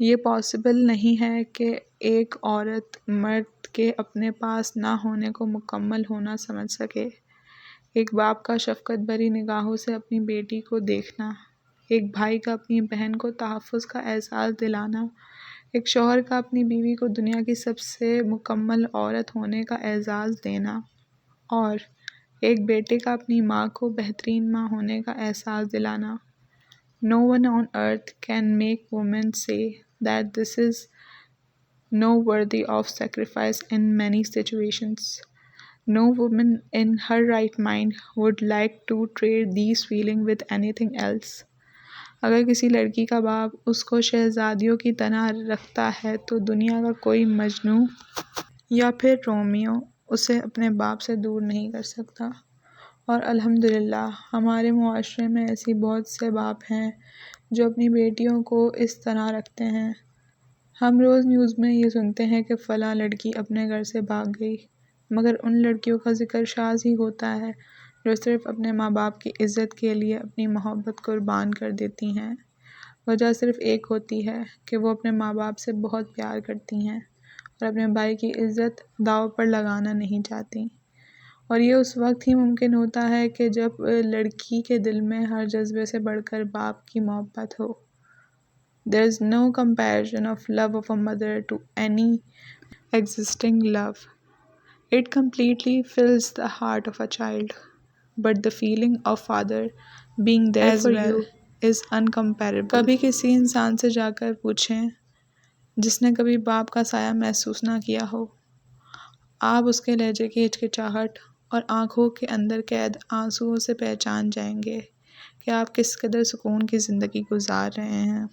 یہ پاسبل نہیں ہے کہ ایک عورت مرد کے اپنے پاس نہ ہونے کو مکمل ہونا سمجھ سکے۔ ایک باپ کا شفقت بھری نگاہوں سے اپنی بیٹی کو دیکھنا، ایک بھائی کا اپنی بہن کو تحفظ کا احساس دلانا، ایک شوہر کا اپنی بیوی کو دنیا کی سب سے مکمل عورت ہونے کا اعزاز دینا، اور ایک بیٹے کا اپنی ماں کو بہترین ماں ہونے کا احساس دلانا۔ No one on earth can make women say that this is no worthy of sacrifice in many situations. No woman in her right mind would like to trade these feelings with anything else. اگر کسی لڑکی کا باپ اس کو شہزادیوں کی طرح رکھتا ہے تو دنیا کا کوئی مجنوں یا پھر رومیو اسے اپنے باپ سے دور نہیں کر سکتا۔ اور الحمدللہ ہمارے معاشرے میں ایسی بہت سے باپ ہیں جو اپنی بیٹیوں کو اس طرح رکھتے ہیں۔ ہم روز نیوز میں یہ سنتے ہیں کہ فلاں لڑکی اپنے گھر سے بھاگ گئی، مگر ان لڑکیوں کا ذکر شاذ ہی ہوتا ہے جو صرف اپنے ماں باپ کی عزت کے لیے اپنی محبت قربان کر دیتی ہیں۔ وجہ صرف ایک ہوتی ہے کہ وہ اپنے ماں باپ سے بہت پیار کرتی ہیں اور اپنے بھائی کی عزت داؤ پر لگانا نہیں چاہتی۔ اور یہ اس وقت ہی ممکن ہوتا ہے کہ جب لڑکی کے دل میں ہر جذبے سے بڑھ کر باپ کی محبت ہو۔ There is no comparison of love of a mother to any existing love. It completely fills the heart of a child. But the feeling of father being there for you is incomparable. کبھی کسی انسان سے جا کر پوچھیں جس نے کبھی باپ کا سایہ محسوس نہ کیا ہو، آپ اس کے لہجے کی ہچکچاہٹ اور آنکھوں کے اندر قید آنسوؤں سے پہچان جائیں گے کہ آپ کس قدر سکون کی زندگی گزار رہے ہیں۔